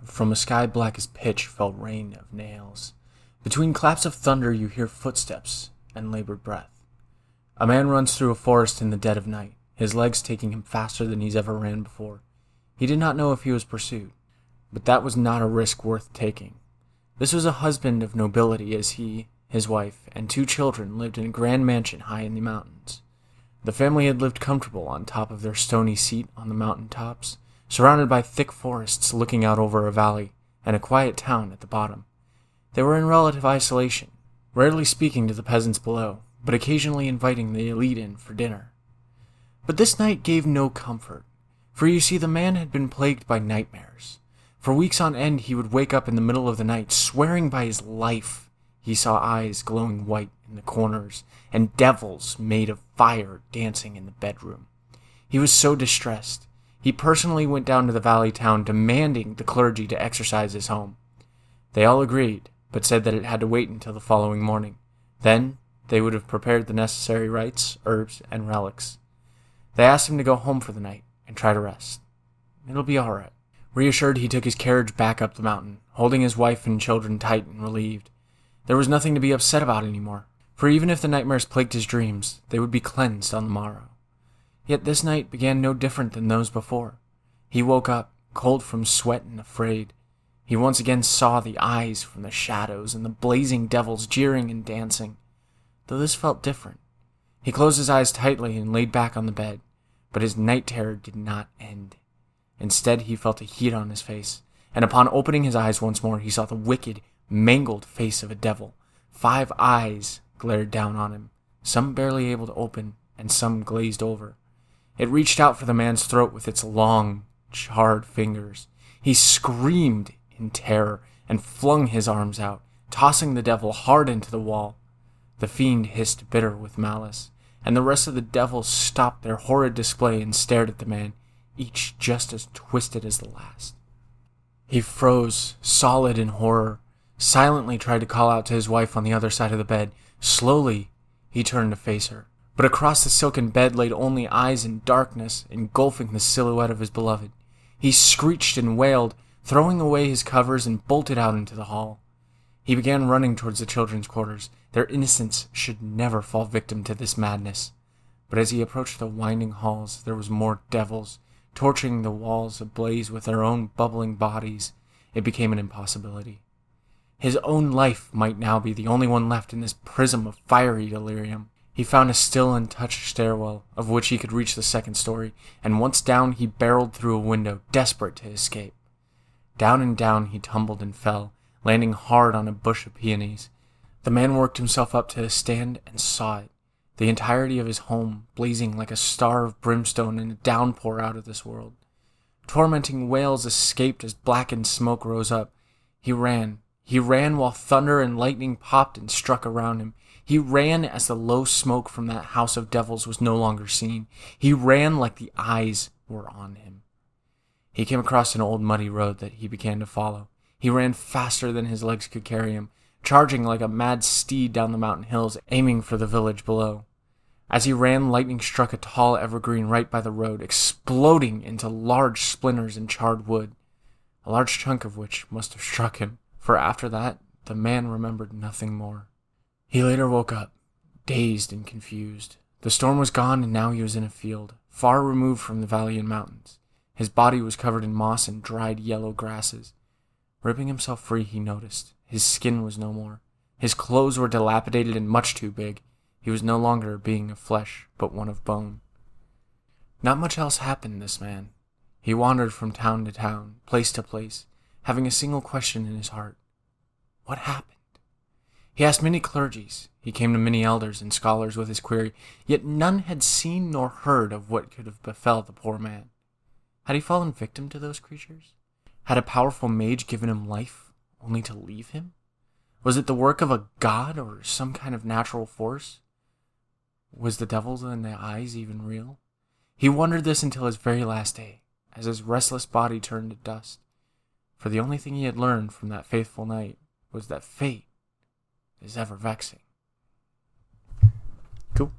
from a sky black as pitch fell rain of nails. Between claps of thunder you hear footsteps and labored breath. A man runs through a forest in the dead of night, his legs taking him faster than he's ever ran before. He did not know if he was pursued, but that was not a risk worth taking. This was a husband of nobility, as he, his wife, and 2 children lived in a grand mansion high in the mountains. The family had lived comfortable on top of their stony seat on the mountain tops, surrounded by thick forests looking out over a valley, and a quiet town at the bottom. They were in relative isolation, rarely speaking to the peasants below, but occasionally inviting the elite in for dinner. But this night gave no comfort, for you see the man had been plagued by nightmares. For weeks on end he would wake up in the middle of the night, swearing by his life he saw eyes glowing white in the corners, and devils made of fire dancing in the bedroom. He was so distressed, he personally went down to the valley town demanding the clergy to exorcise his home. They all agreed, but said that it had to wait until the following morning. Then they would have prepared the necessary rites, herbs, and relics. They asked him to go home for the night and try to rest. It'll be all right. Reassured, he took his carriage back up the mountain, holding his wife and children tight and relieved. There was nothing to be upset about anymore, for even if the nightmares plagued his dreams, they would be cleansed on the morrow. Yet this night began no different than those before. He woke up, cold from sweat and afraid. He once again saw the eyes from the shadows and the blazing devils jeering and dancing, though this felt different. He closed his eyes tightly and laid back on the bed, but his night terror did not end. Instead, he felt a heat on his face, and upon opening his eyes once more, he saw the wicked, mangled face of a devil. 5 eyes glared down on him, some barely able to open, and some glazed over. It reached out for the man's throat with its long, charred fingers. He screamed in terror and flung his arms out, tossing the devil hard into the wall. The fiend hissed bitter with malice, and the rest of the devils stopped their horrid display and stared at the man, each just as twisted as the last. He froze, solid in horror, silently tried to call out to his wife on the other side of the bed. Slowly, he turned to face her, but across the silken bed laid only eyes in darkness, engulfing the silhouette of his beloved. He screeched and wailed, throwing away his covers, and bolted out into the hall. He began running towards the children's quarters. Their innocence should never fall victim to this madness. But as he approached the winding halls, there was more devils, torching the walls ablaze with their own bubbling bodies. It became an impossibility. His own life might now be the only one left in this prism of fiery delirium. He found a still untouched stairwell, of which he could reach the 2nd story, and once down he barreled through a window, desperate to escape. Down and down he tumbled and fell, landing hard on a bush of peonies. The man worked himself up to a stand and saw it. The entirety of his home, blazing like a star of brimstone in a downpour out of this world. Tormenting wails escaped as blackened smoke rose up. He ran while thunder and lightning popped and struck around him. He ran as the low smoke from that house of devils was no longer seen. He ran like the eyes were on him. He came across an old muddy road that he began to follow. He ran faster than his legs could carry him, charging like a mad steed down the mountain hills, aiming for the village below. As he ran, lightning struck a tall evergreen right by the road, exploding into large splinters and charred wood, a large chunk of which must have struck him, for after that, the man remembered nothing more. He later woke up, dazed and confused. The storm was gone, and now he was in a field, far removed from the valley and mountains. His body was covered in moss and dried yellow grasses. Ripping himself free, he noticed his skin was no more. His clothes were dilapidated and much too big. He was no longer a being of flesh, but one of bone. Not much else happened to this man. He wandered from town to town, place to place, having a single question in his heart. What happened? He asked many clergies. He came to many elders and scholars with his query, yet none had seen nor heard of what could have befell the poor man. Had he fallen victim to those creatures? Had a powerful mage given him life, only to leave him? Was it the work of a god or some kind of natural force? Was the devil in the eyes even real? He wondered this until his very last day, as his restless body turned to dust. For the only thing he had learned from that faithful night was that fate is ever vexing. Cool.